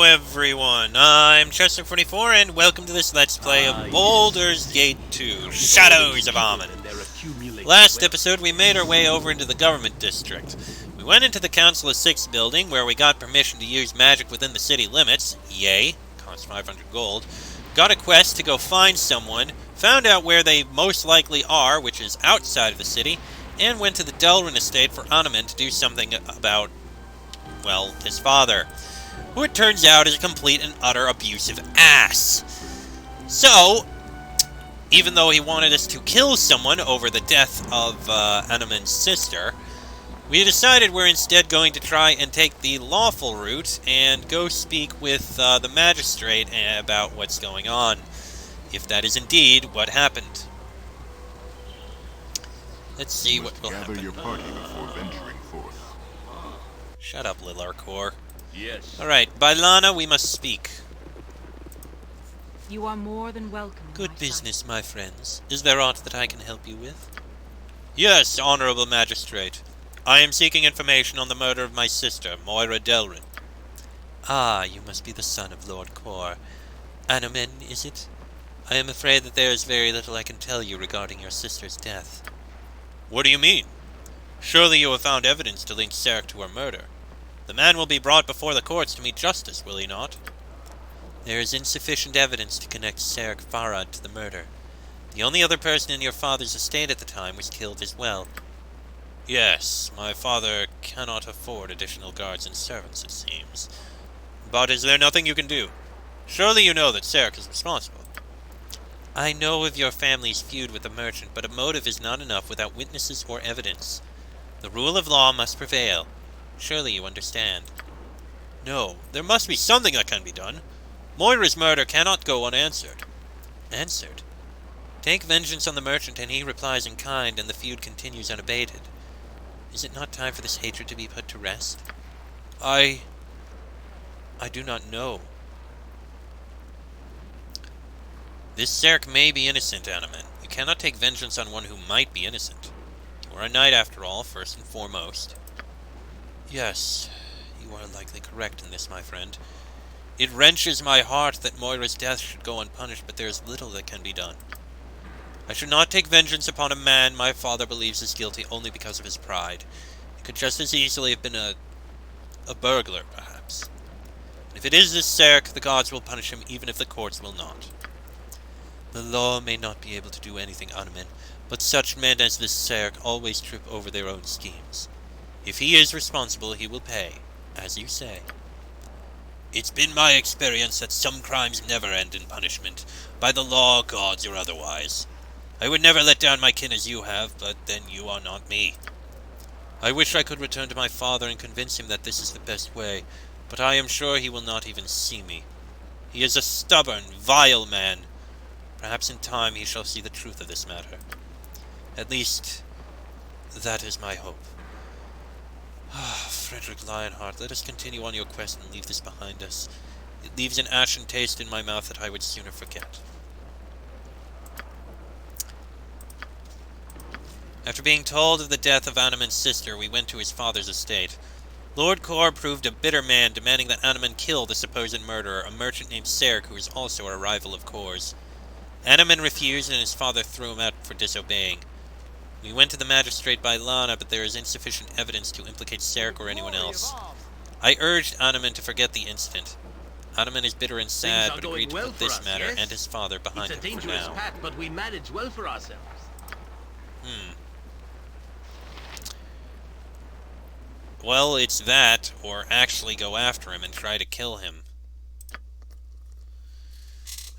everyone, I'm Chester44 and welcome to this Let's Play of Baldur's Gate 2, Shadows of Amen. Last episode we made our way over into the government district. We went into the Council of Six building where we got permission to use magic within the city limits, yay, cost 500 gold, got a quest to go find someone, found out where they most likely are, which is outside of the city, and went to the Delrin estate for Anuman to do something about, well, his father, who it turns out is a complete and utter abusive ass. So, even though he wanted us to kill someone over the death of Anuman's sister, we decided we're instead going to try and take the lawful route and go speak with the magistrate about what's going on, if that is indeed what happened. Let's see what will happen. Your party before venturing forth. Shut up, Lilarkor. Yes. Alright, Bailana, we must speak. You are more than welcome. Good business, my friends. Is there aught that I can help you with? Yes, honorable magistrate. I am seeking information on the murder of my sister, Moira Delrin. Ah, you must be the son of Lord Kor. Anuman, is it? I am afraid that there is very little I can tell you regarding your sister's death. What do you mean? Surely you have found evidence to link Sarek to her murder. The man will be brought before the courts to meet justice, will he not? There is insufficient evidence to connect Sarek Farad to the murder. The only other person in your father's estate at the time was killed as well. Yes, my father cannot afford additional guards and servants, it seems. But is there nothing you can do? Surely you know that Sarek is responsible. I know of your family's feud with the merchant, but a motive is not enough without witnesses or evidence. The rule of law must prevail. Surely you understand. No, there must be something that can be done. Moira's murder cannot go unanswered. Answered? Take vengeance on the merchant and he replies in kind and the feud continues unabated. Is it not time for this hatred to be put to rest? I do not know. This Sarek may be innocent, Anuman. You cannot take vengeance on one who might be innocent. You are a knight after all, first and foremost. Yes, you are likely correct in this, my friend. It wrenches my heart that Moira's death should go unpunished, but there is little that can be done. I should not take vengeance upon a man my father believes is guilty only because of his pride. It could just as easily have been a burglar, perhaps. And if it is this Sarek, the gods will punish him even if the courts will not. The law may not be able to do anything, Anuman, but such men as this Sarek always trip over their own schemes. If he is responsible, he will pay, as you say. It's been my experience that some crimes never end in punishment, by the law, gods, or otherwise. I would never let down my kin as you have, but then you are not me. I wish I could return to my father and convince him that this is the best way, but I am sure he will not even see me. He is a stubborn, vile man. Perhaps in time he shall see the truth of this matter. At least, that is my hope. Frederick Lionheart, let us continue on your quest and leave this behind us. It leaves an ashen taste in my mouth that I would sooner forget. After being told of the death of Anuman's sister, we went to his father's estate. Lord Kor proved a bitter man, demanding that Anuman kill the supposed murderer, a merchant named Sarek, who is also a rival of Kor's. Anuman refused, and his father threw him out for disobeying. We went to the magistrate by Lana, but there is insufficient evidence to implicate Sarek or anyone else. I urged Anuman to forget the incident. Anuman is bitter and sad, but agreed to put this matter and his father behind him for now. It's a dangerous path, but we manage well for ourselves. Well, it's that, or actually go after him and try to kill him.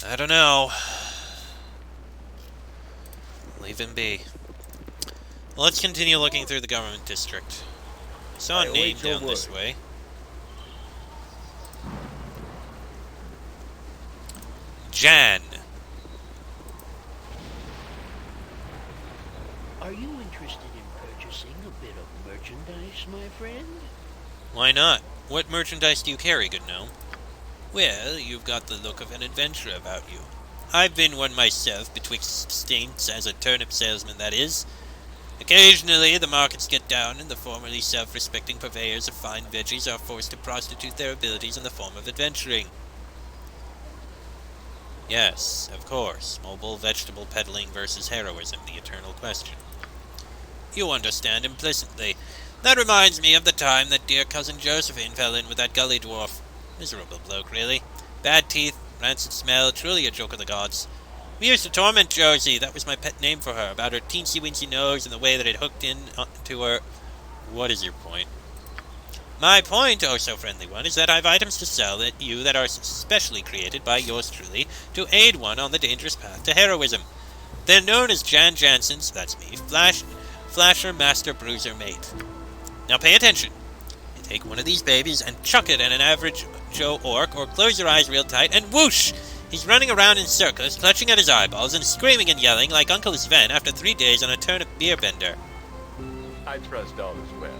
I don't know. Leave him be. Well, let's continue looking through the government district. I saw a name down this way. Jan. Are you interested in purchasing a bit of merchandise, my friend? Why not? What merchandise do you carry, good gnome? Well, you've got the look of an adventurer about you. I've been one myself, betwixt stints as a turnip salesman, that is. Occasionally, the markets get down, and the formerly self-respecting purveyors of fine veggies are forced to prostitute their abilities in the form of adventuring. Yes, of course, mobile vegetable peddling versus heroism, the eternal question. You understand implicitly. That reminds me of the time that dear cousin Josephine fell in with that gully dwarf. Miserable bloke, really. Bad teeth, rancid smell, truly a joke of the gods. We used to torment Josie, that was my pet name for her, about her teensy-weensy nose and the way that it hooked in to her... What is your point? My point, oh so friendly one, is that I've items to sell at you that are specially created by yours truly to aid one on the dangerous path to heroism. They're known as Jan Jansen's, that's me, Flasher Master Bruiser Mate. Now pay attention. You take one of these babies and chuck it at an average Joe orc, or close your eyes real tight, and whoosh! He's running around in circles, clutching at his eyeballs, and screaming and yelling like Uncle Sven after 3 days on a turnip beer bender. I trust all is well.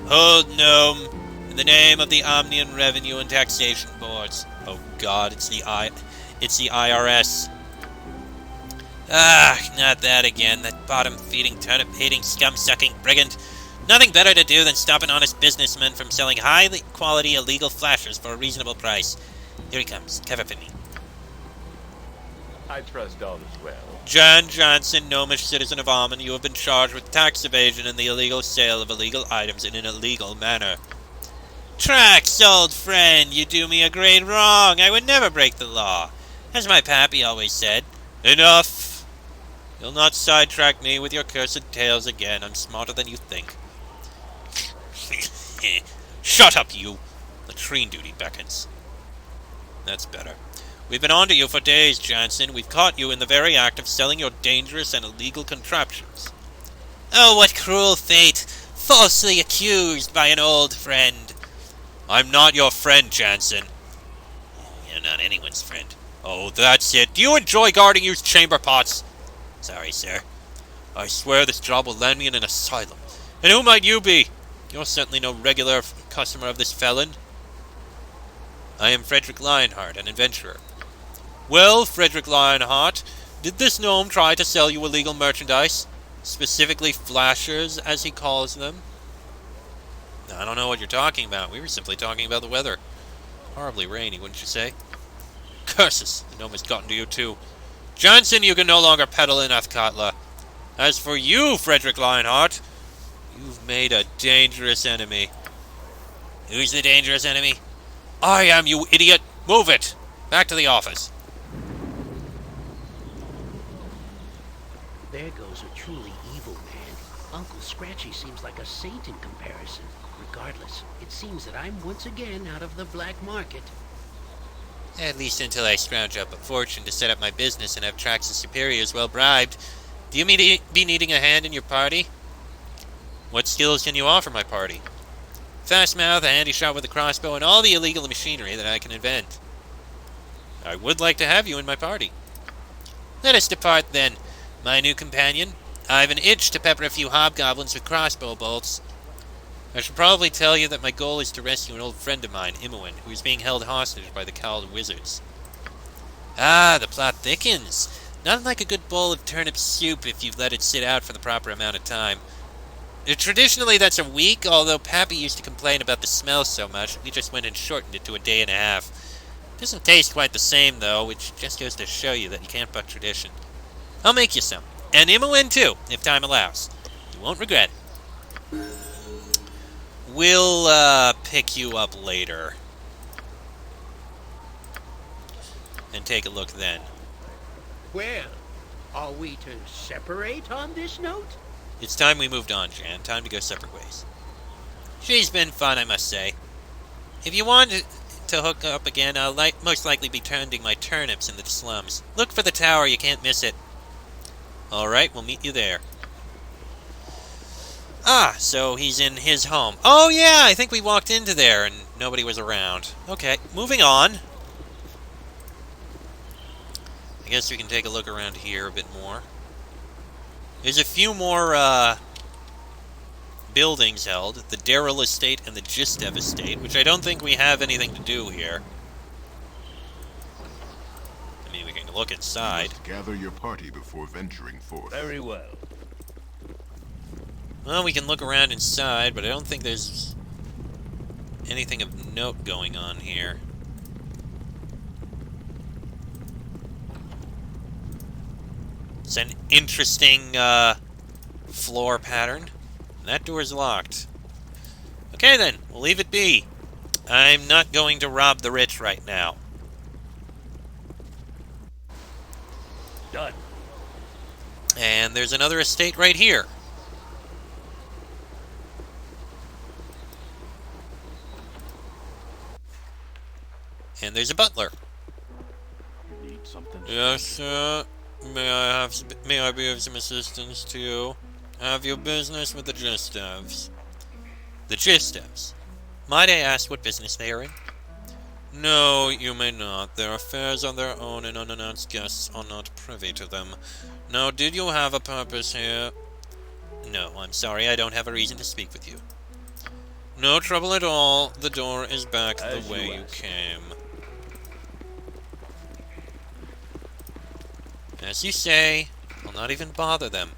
Hold gnome, in the name of the Omnian Revenue and Taxation Boards. Oh God, it's the IRS. Ah, not that again, that bottom-feeding, turnip-hating, scum-sucking brigand. Nothing better to do than stop an honest businessman from selling high-quality illegal flashers for a reasonable price. Here he comes, cover for me. I trust all is well. John Johnson, gnomish citizen of Almond, you have been charged with tax evasion and the illegal sale of illegal items in an illegal manner. Trax, old friend, you do me a great wrong. I would never break the law. As my pappy always said, enough! You'll not sidetrack me with your cursed tales again. I'm smarter than you think. Shut up, you! Latrine duty beckons. That's better. We've been on to you for days, Jansen. We've caught you in the very act of selling your dangerous and illegal contraptions. Oh, what cruel fate! Falsely accused by an old friend. I'm not your friend, Jansen. You're not anyone's friend. Oh, that's it. Do you enjoy guarding used chamber pots? Sorry, sir. I swear this job will land me in an asylum. And who might you be? You're certainly no regular customer of this felon. I am Frederick Lionheart, an adventurer. Well, Frederick Lionheart, did this gnome try to sell you illegal merchandise? Specifically flashers, as he calls them? I don't know what you're talking about. We were simply talking about the weather. Horribly rainy, wouldn't you say? Curses! The gnome has gotten to you, too. Johnson, you can no longer peddle in Athkatla. As for you, Frederick Lionheart, you've made a dangerous enemy. Who's the dangerous enemy? I am, you idiot! Move it! Back to the office. There goes a truly evil man. Uncle Scratchy seems like a saint in comparison. Regardless, it seems that I'm once again out of the black market. At least until I scrounge up a fortune to set up my business and have Trax's superiors well bribed. Do you be needing a hand in your party? What skills can you offer my party? Fast mouth, a handy shot with a crossbow, and all the illegal machinery that I can invent. I would like to have you in my party. Let us depart then, my new companion. I've an itch to pepper a few hobgoblins with crossbow bolts. I should probably tell you that my goal is to rescue an old friend of mine, Imoen, who is being held hostage by the cowled wizards. Ah, the plot thickens. Not like a good bowl of turnip soup if you've let it sit out for the proper amount of time. Traditionally, that's a week, although Pappy used to complain about the smell so much, we just went and shortened it to a day and a half. Doesn't taste quite the same, though, which just goes to show you that you can't buck tradition. I'll make you some. And Imoen, too, if time allows. You won't regret it. We'll, pick you up later. And take a look then. Well, are we to separate on this note? It's time we moved on, Jan. Time to go separate ways. She's been fun, I must say. If you want to hook up again, I'll most likely be tending my turnips in the slums. Look for the tower, you can't miss it. Alright, we'll meet you there. Ah, so he's in his home. Oh yeah, I think we walked into there and nobody was around. Okay, moving on. I guess we can take a look around here a bit more. There's a few more, buildings held. The Daryl Estate and the Gistev Estate, which I don't think we have anything to do here. I mean, we can look inside. You must gather your party before venturing forth. Very well. Well, we can look around inside, but I don't think there's anything of note going on here. It's an interesting floor pattern. That door's locked. Okay then, we'll leave it be. I'm not going to rob the rich right now. Done. And there's another estate right here. And there's a butler. You need something? Yes, sir. May I be of some assistance to you? Have your business with the Gistevs. The Gistevs? Might I ask what business they are in? No, you may not. Their affairs are their own, and unannounced guests are not privy to them. Now, did you have a purpose here? No, I'm sorry, I don't have a reason to speak with you. No trouble at all. The door is back the way you came. As you say, I'll not even bother them.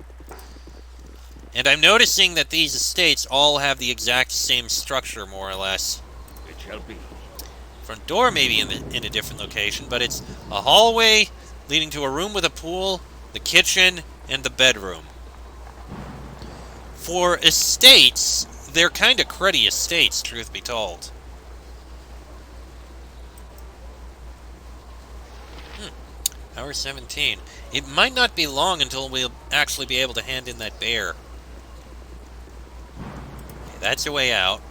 And I'm noticing that these estates all have the exact same structure, more or less. It shall be. Front door may be in a different location, but it's a hallway leading to a room with a pool, the kitchen, and the bedroom. For estates, they're kind of cruddy estates, truth be told. Hour 17. It might not be long until we'll actually be able to hand in that bear. Okay, that's a way out.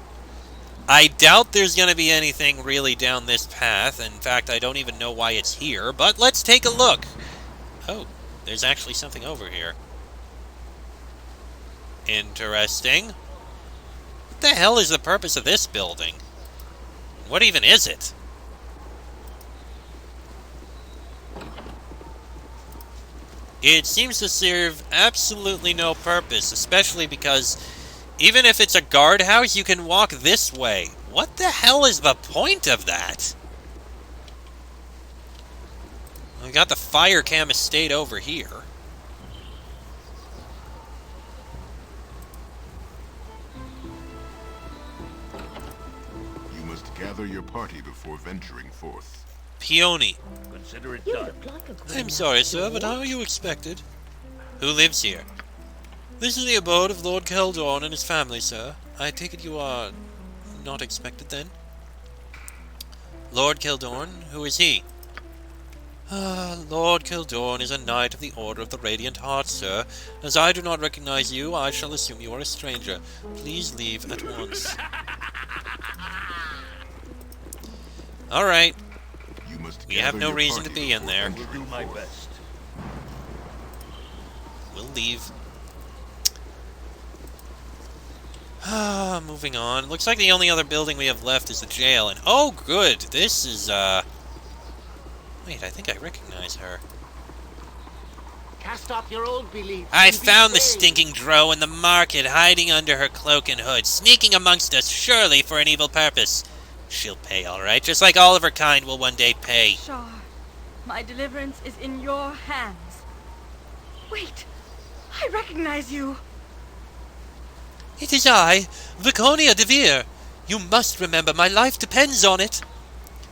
I doubt there's going to be anything really down this path. In fact, I don't even know why it's here, but let's take a look. Oh, there's actually something over here. Interesting. What the hell is the purpose of this building? What even is it? It seems to serve absolutely no purpose, especially because even if it's a guardhouse, you can walk this way. What the hell is the point of that? We got the fire cam estate over here. You must gather your party before venturing forth. Peony. Consider it You done. look like a I'm grown-up sorry, sir, but how dwarf. are you expected? Who lives here? This is the abode of Lord Keldorn and his family, sir. I take it you are not expected, then? Lord Keldorn? Who is he? Lord Keldorn is a knight of the Order of the Radiant Heart, sir. As I do not recognize you, I shall assume you are a stranger. Please leave at once. Alright, You must we gather have no your reason to party be in before there. Will venturing do my forth. best. We'll leave. Moving on. Looks like the only other building we have left is the jail, and oh good, this is, wait, I think I recognize her. Cast off your old beliefs. I and be found the brave. stinking drow in the market, hiding under her cloak and hood, sneaking amongst us, surely for an evil purpose. She'll pay, all right, just like all of her kind will one day pay. Shar, my deliverance is in your hands. Wait, I recognize you. It is I, Viconia de Vere. You must remember, my life depends on it.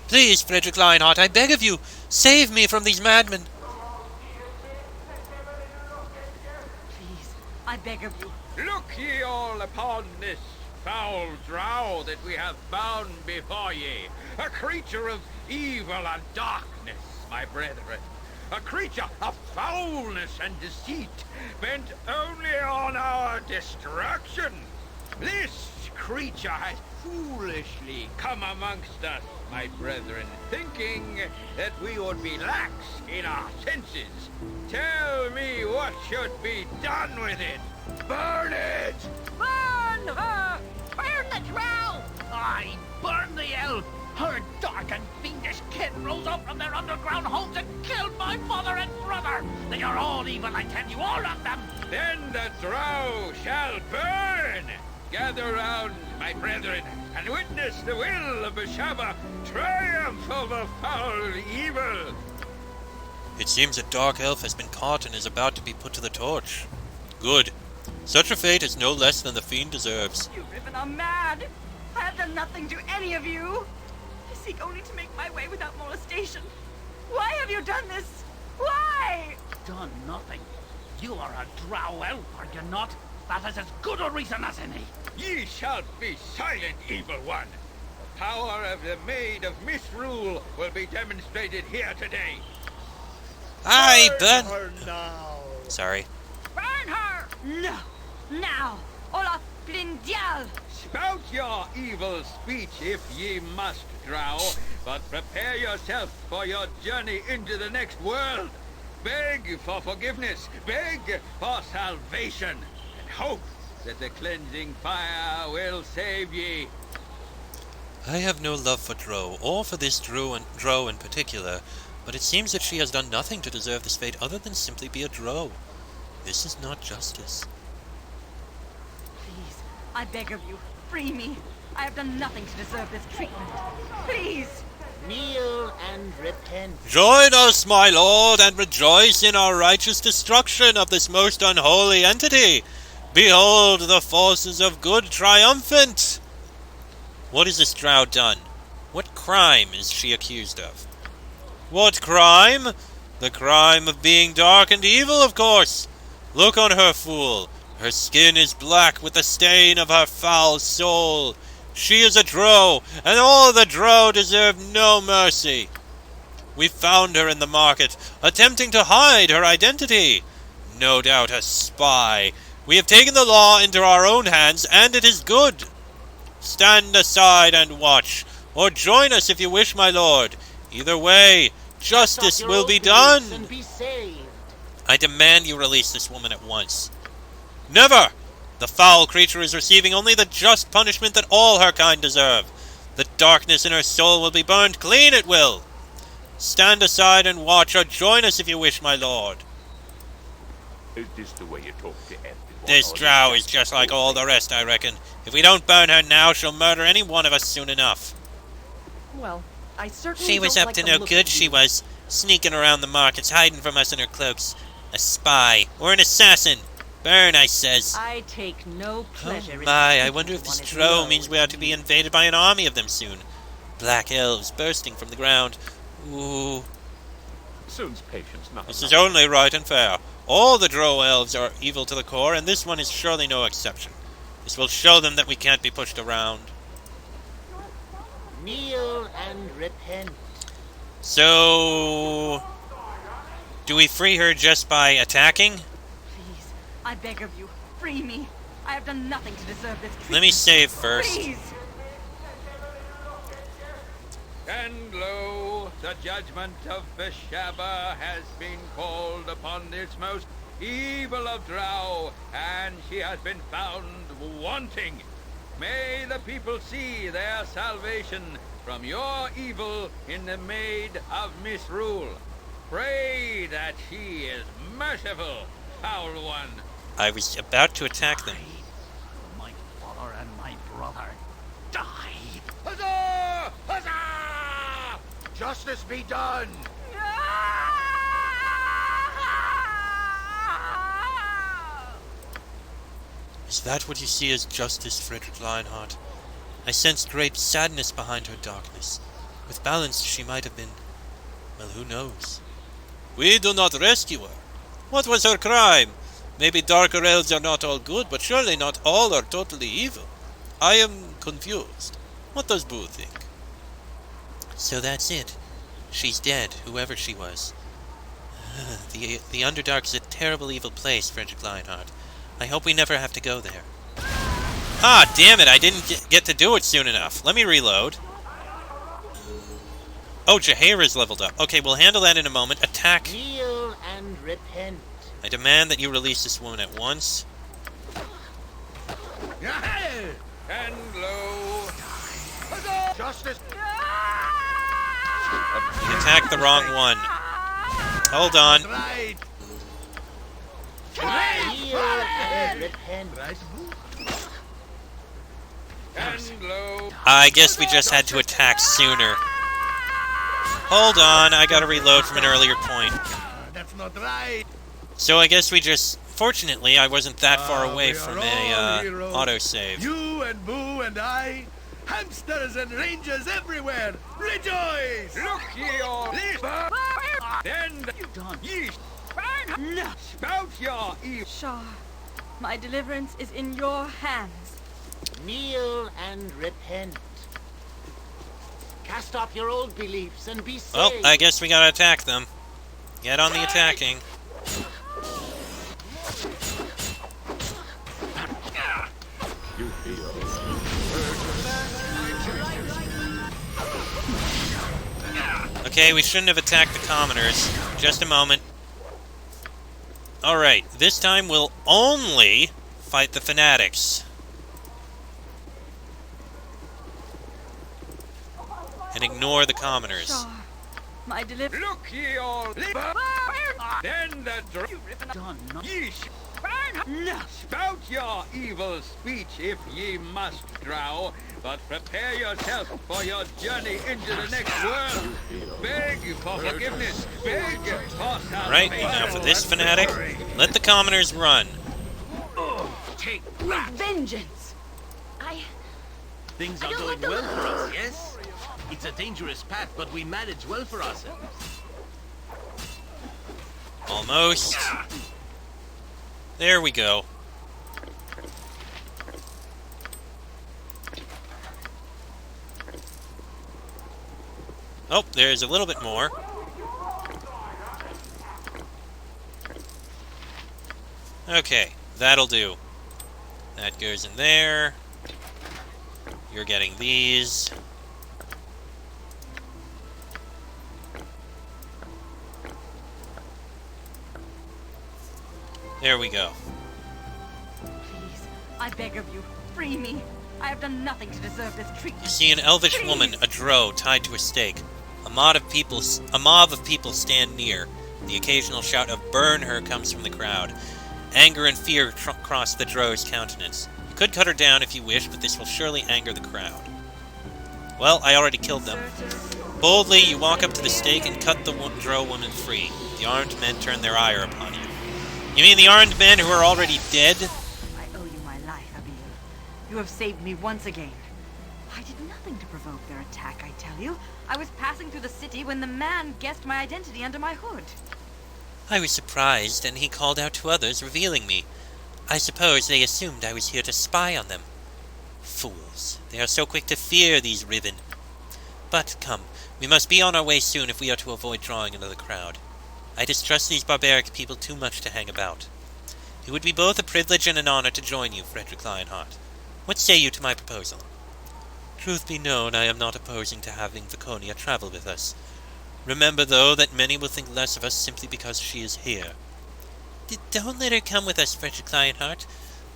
Please, Frederick Lionheart, I beg of you, save me from these madmen. Please, I beg of you. Look ye all upon this foul drow that we have bound before ye. A creature of evil and darkness, my brethren. A creature of foulness and deceit, bent only on our destruction. This creature has foolishly come amongst us, my brethren, thinking that we would be lax in our senses. Tell me what should be done with it. Burn it! Burn her! Burn the drow! Aye, burn the elf! Her dark and fiendish kin rose up from their underground homes and killed my mother and brother! They are all evil, I tell you, all of them! Then the drow shall burn! Gather round, my brethren, and witness the will of Bashaba triumph over foul evil! It seems a dark elf has been caught and is about to be put to the torch. Good. Such a fate is no less than the fiend deserves. You Riven are mad. I have done nothing to any of you. I seek only to make my way without molestation. Why have you done this? Why? Done nothing. You are a drow elf, are you not? That is as good a reason as any. Ye shall be silent, evil one. The power of the Maid of Misrule will be demonstrated here today. I burn. her now. Sorry. Burn her! No. Now. Olaf Blindial. Spout your evil speech if ye must, drow, but prepare yourself for your journey into the next world. Beg for forgiveness, beg for salvation, and hope that the cleansing fire will save ye. I have no love for Drow, or for this Drow in particular, but it seems that she has done nothing to deserve this fate other than simply be a Drow. This is not justice. Please, I beg of you, free me. I have done nothing to deserve this treatment. Please. Kneel and repent. Join us, my lord, and rejoice in our righteous destruction of this most unholy entity. Behold the forces of good triumphant. What has this drow done? What crime is she accused of? What crime? The crime of being dark and evil, of course. Look on her, fool. Her skin is black with the stain of her foul soul. She is a drow, and all the drow deserve no mercy. We found her in the market, attempting to hide her identity. No doubt a spy. We have taken the law into our own hands, and it is good. Stand aside and watch, or join us if you wish, my lord. Either way, justice will be done. And be saved. I demand you release this woman at once. Never! The foul creature is receiving only the just punishment that all her kind deserve. The darkness in her soul will be burned clean, it will. Stand aside and watch, or join us if you wish, my lord. Is this the way you talk to everyone? This drow is just like all the rest, I reckon. If we don't burn her now, she'll murder any one of us soon enough. Well, I certainly She was don't up like to the no look good, of she you. was. Sneaking around the markets, hiding from us in her cloaks. A spy, or an assassin. Burn, I says. I take no pleasure Oh in my, I speaking wonder to if this one as drow low means we as are to be you. invaded by an army of them soon. Black elves bursting from the ground. Ooh. Soon's patience, not This is only right and fair. All the drow elves are evil to the core, and this one is surely no exception. This will show them that we can't be pushed around. Kneel and repent. So... do we free her just by attacking? Please, I beg of you, free me. I have done nothing to deserve this treatment. Let me save first. Please. And lo, the judgment of Beshaba has been called upon this most evil of drow, and she has been found wanting. May the people see their salvation from your evil in the Maid of Misrule. Pray that she is merciful, foul one. I was about to attack them. My father and my brother die. Huzzah! Huzzah! Justice be done! Is that what you see as justice, Frederick Lionheart? I sensed great sadness behind her darkness. With balance, she might have been... well, who knows? We do not rescue her. What was her crime? Maybe darker elves are not all good, but surely not all are totally evil. I am confused. What does Boo think? So that's it. She's dead, whoever she was. The Underdark is a terrible evil place, Frederick Lionheart. I hope we never have to go there. Ah, damn it, I didn't get to do it soon enough. Let me reload. Oh, Jaheira's leveled up. Okay, we'll handle that in a moment. Attack. Kneel and repent. I demand that you release this woman at once. And lo, huzzah! Justice! You attacked the wrong one. Hold on. Right! Kneel and repent. And lo, I guess we just had to attack sooner. Hold on, I gotta reload from an earlier point. that's not right. So I guess we just Fortunately, I wasn't that far away we from are a all heroes. autosave. You and Boo and I, hamsters and rangers everywhere, rejoice! Look ye all, then You done. ye spout your evil. Shah, my deliverance is in your hands. Kneel and repent. Cast off your old beliefs and be saved. Well, I guess we gotta attack them. Get on the attacking. You feel. Okay, we shouldn't have attacked the commoners. Just a moment. Alright, this time we'll only fight the fanatics. And ignore the commoners. Shah, my deliverance. Look ye all, then the Done. ye spout your evil speech if ye must drow, but prepare yourself for your journey into the next world. Beg for forgiveness, beg for salvation. Right, now for this fanatic, let the commoners run. Take With that. vengeance. Things I are don't going like the well look for of us, yes? It's a dangerous path, but we manage well for ourselves. Almost. There we go. Oh, there's a little bit more. Okay, that'll do. That goes in there. You're getting these. There we go. Please, I beg of you, free me. I have done nothing to deserve this You treatment. see an elvish Please. woman, a drow, tied to a stake. A mob of people stand near. The occasional shout of "Burn her" comes from the crowd. Anger and fear cross the drow's countenance. You could cut her down if you wish, but this will surely anger the crowd. Well, I already killed them. Boldly, you walk up to the stake and cut the drow woman free. The armed men turn their ire upon you. You mean the armed men who are already dead? I owe you my life, Abil. You have saved me once again. I did nothing to provoke their attack, I tell you. I was passing through the city when the man guessed my identity under my hood. I was surprised, and he called out to others, revealing me. I suppose they assumed I was here to spy on them. Fools. They are so quick to fear these Riven. But, come, we must be on our way soon if we are to avoid drawing another crowd. I distrust these barbaric people too much to hang about. It would be both a privilege and an honor to join you, Frederick Lionheart. What say you to my proposal? Truth be known, I am not opposing to having Viconia travel with us. Remember, though, that many will think less of us simply because she is here. Don't let her come with us, Frederick Lionheart.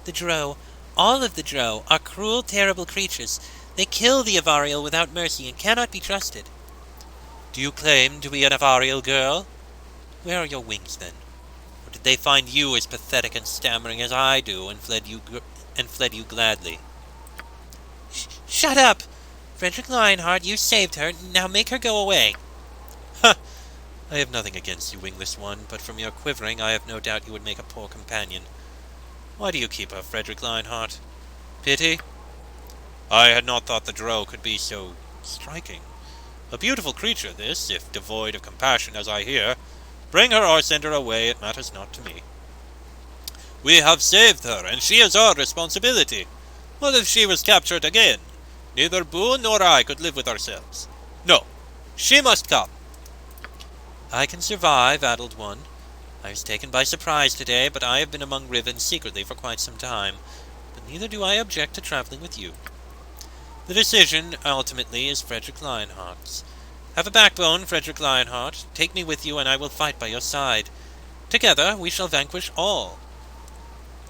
The Drow, all of the Drow, are cruel, terrible creatures. They kill the Avariel without mercy and cannot be trusted. Do you claim to be an Avariel girl? Where are your wings, then? Or did they find you as pathetic and stammering as I do and fled you gladly? Shut up! Frederick Lionheart, you saved her. Now make her go away. Ha! I have nothing against you, wingless one, but from your quivering I have no doubt you would make a poor companion. Why do you keep her, Frederick Lionheart? Pity? I had not thought the Drow could be so striking. A beautiful creature, this, if devoid of compassion, as I hear. Bring her or send her away, it matters not to me. We have saved her, and she is our responsibility. What if she was captured again? Neither Boo nor I could live with ourselves. No, she must come. I can survive, addled one. I was taken by surprise today, but I have been among Riven secretly for quite some time. But neither do I object to traveling with you. The decision, ultimately, is Frederick Lionheart's. Have a backbone, Frederick Lionheart. Take me with you, and I will fight by your side. Together, we shall vanquish all.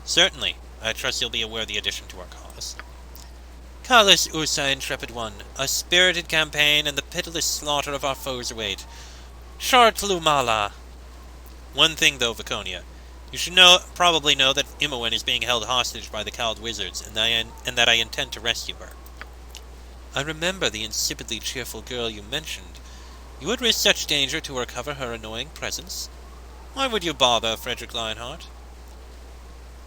Certainly. I trust you'll be a worthy addition to our cause. Kalis Ursa, intrepid one. A spirited campaign, and the pitiless slaughter of our foes await. Chartlumala. One thing, though, Viconia. You should probably know that Imoen is being held hostage by the Cowled Wizards, and that I intend to rescue her. I remember the insipidly cheerful girl you mentioned. You would risk such danger to recover her annoying presence? Why would you bother, Frederick Lionheart?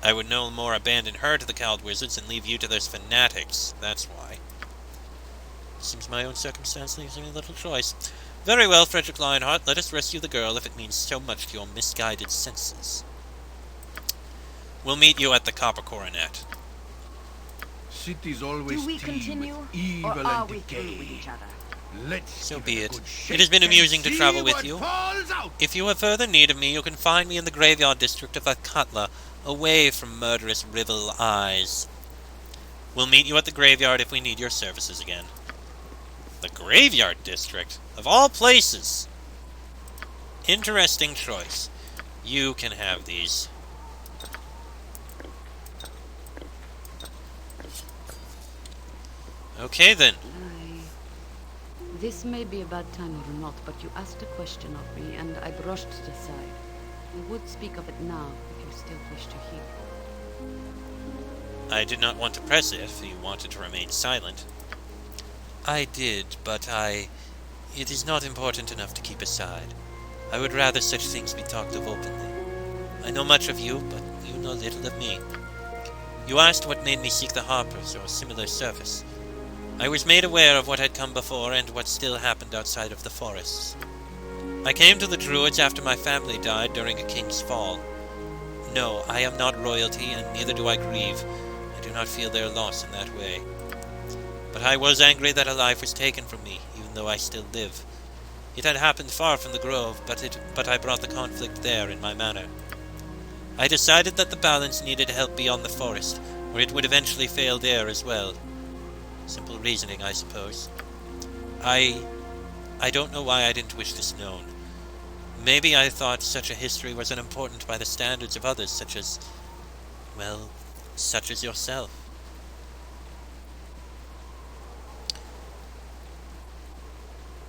I would no more abandon her to the cowled wizards and leave you to those fanatics. That's why. Seems my own circumstance leaves me little choice. Very well, Frederick Lionheart, let us rescue the girl if it means so much to your misguided senses. We'll meet you at the Copper Coronet. Cities always Do we teem continue, with evil or are and we decay. through with each other? Let's So give be a it. good It shake has been and amusing to see travel with what you. falls out. If you have further need of me, you can find me in the graveyard district of Akatla, away from murderous rival eyes. We'll meet you at the graveyard if we need your services again. The graveyard district? Of all places! Interesting choice. You can have these. Okay then. This may be a bad time or not, but you asked a question of me, and I brushed it aside. I would speak of it now, if you still wish to hear. I did not want to press it if you wanted to remain silent. I did, but it is not important enough to keep aside. I would rather such things be talked of openly. I know much of you, but you know little of me. You asked what made me seek the Harpers, or similar service. I was made aware of what had come before and what still happened outside of the forests. I came to the Druids after my family died during a king's fall. No, I am not royalty, and neither do I grieve. I do not feel their loss in that way. But I was angry that a life was taken from me, even though I still live. It had happened far from the grove, but I brought the conflict there in my manner. I decided that the balance needed help beyond the forest, or it would eventually fail there as well. Simple reasoning, I suppose. I don't know why I didn't wish this known. Maybe I thought such a history was unimportant by the standards of others, such as yourself.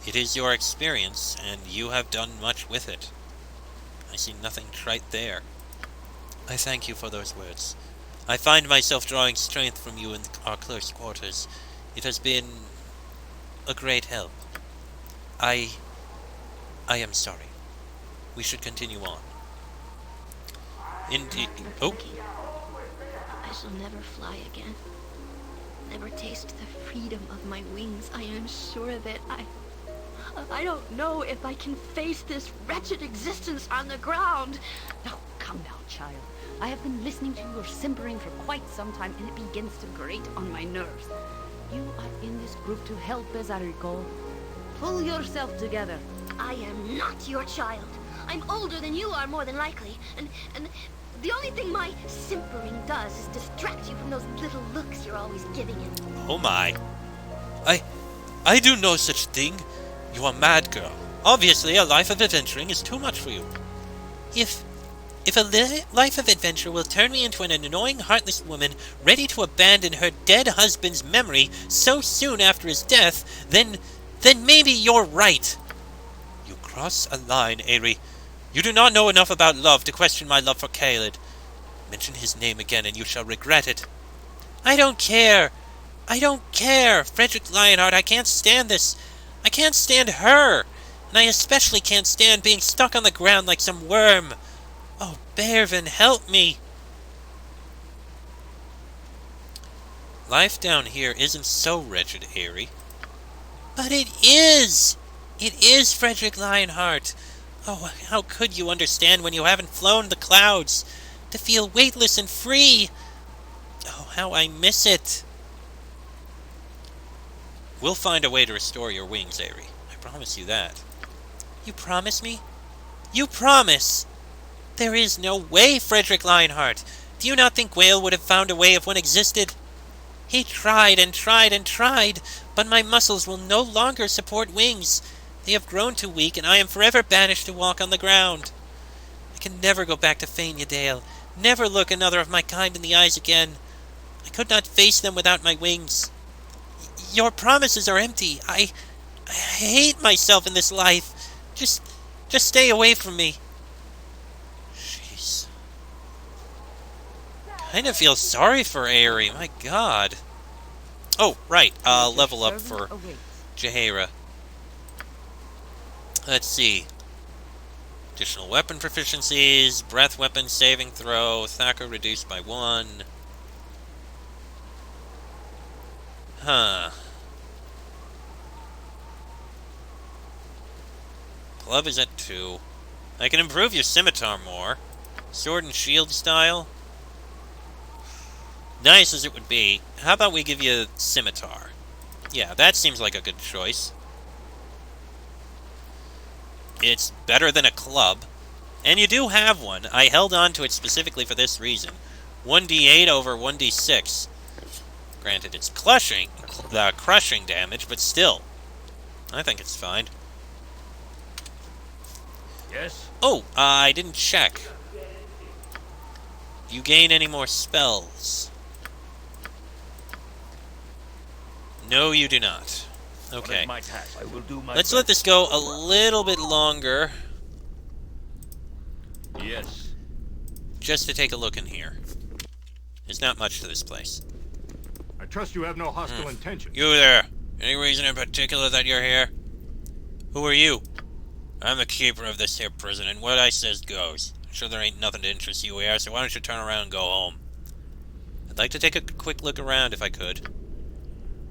It is your experience, and you have done much with it. I see nothing trite there. I thank you for those words. I find myself drawing strength from you in our close quarters. It has been a great help. I am sorry. We should continue on. Indeed. Oh. I shall never fly again. Never taste the freedom of my wings. I am sure that I don't know if I can face this wretched existence on the ground. Now, come now, child. I have been listening to your simpering for quite some time, and it begins to grate on my nerves. You are in this group to help, as I recall. Pull yourself together. I am not your child. I'm older than you are, more than likely. And the only thing my simpering does is distract you from those little looks you're always giving him. Oh my. I do no such thing. You are mad, girl. Obviously, a life of adventuring is too much for you. If a life of adventure will turn me into an annoying, heartless woman ready to abandon her dead husband's memory so soon after his death, then maybe you're right. You cross a line, Aerie. You do not know enough about love to question my love for Caelid. Mention his name again and you shall regret it. I don't care. I don't care. Frederick Lionheart, I can't stand this. I can't stand her. And I especially can't stand being stuck on the ground like some worm. Oh, Bearvin, help me! Life down here isn't so wretched, Aerie. But it is! It is, Frederick Lionheart! Oh, how could you understand when you haven't flown the clouds? To feel weightless and free! Oh, how I miss it! We'll find a way to restore your wings, Aerie. I promise you that. You promise me? You promise! There is no way, Frederick Lionheart. Do you not think Whale would have found a way if one existed? He tried and tried and tried, but my muscles will no longer support wings. They have grown too weak, and I am forever banished to walk on the ground. I can never go back to Faniadale, never look another of my kind in the eyes again. I could not face them without my wings. Your promises are empty. I hate myself in this life. Just stay away from me. Jeez. Kind of feel sorry for Aerie, my god. Oh, right, level up for Jaheira. Let's see. Additional weapon proficiencies, breath weapon saving throw, Thacker reduced by 1. Huh. Glove is at 2. I can improve your scimitar more. Sword and shield style. Nice as it would be, how about we give you scimitar? Yeah, that seems like a good choice. It's better than a club. And you do have one. I held on to it specifically for this reason. 1d8 over 1d6. Granted, it's crushing damage, but still. I think it's fine. Yes? Oh, I didn't check. Do you gain any more spells? No, you do not. Okay. My task. I will do my Let's let this go a little bit longer, Yes. just to take a look in here. There's not much to this place. I trust you have no hostile intentions. You there. Any reason in particular that you're here? Who are you? I'm the keeper of this here prison, and what I says goes. I'm sure there ain't nothing to interest you here, so why don't you turn around and go home? I'd like to take a quick look around if I could.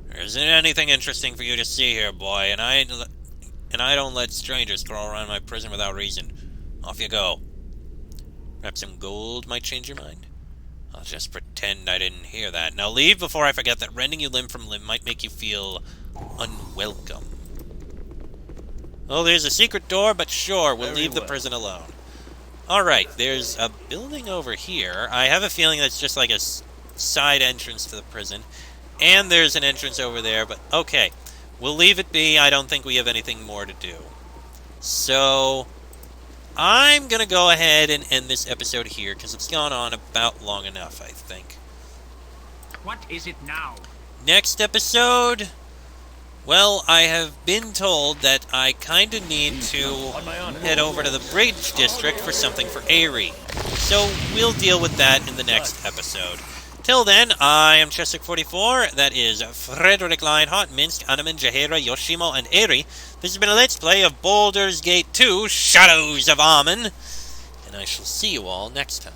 There isn't anything interesting for you to see here, boy, and I don't let strangers crawl around my prison without reason. Off you go. Perhaps some gold might change your mind? I'll just pretend I didn't hear that. Now leave before I forget that rending you limb from limb might make you feel unwelcome. Oh, there's a secret door, but sure, we'll leave the prison alone. Alright, there's a building over here. I have a feeling that's just like a side entrance to the prison. And there's an entrance over there, but okay. We'll leave it be. I don't think we have anything more to do. So, I'm going to go ahead and end this episode here, because it's gone on about long enough, I think. What is it now? Next episode, well, I have been told that I kind of need to head over to the Bridge District for something for Aerie. So, we'll deal with that in the next episode. Till then, I am Cheswick44, that is Frederick Lionheart, Minsk, Anaman, Jaheira, Yoshimo, and Aerie. This has been a Let's Play of Baldur's Gate 2, Shadows of Amen, and I shall see you all next time.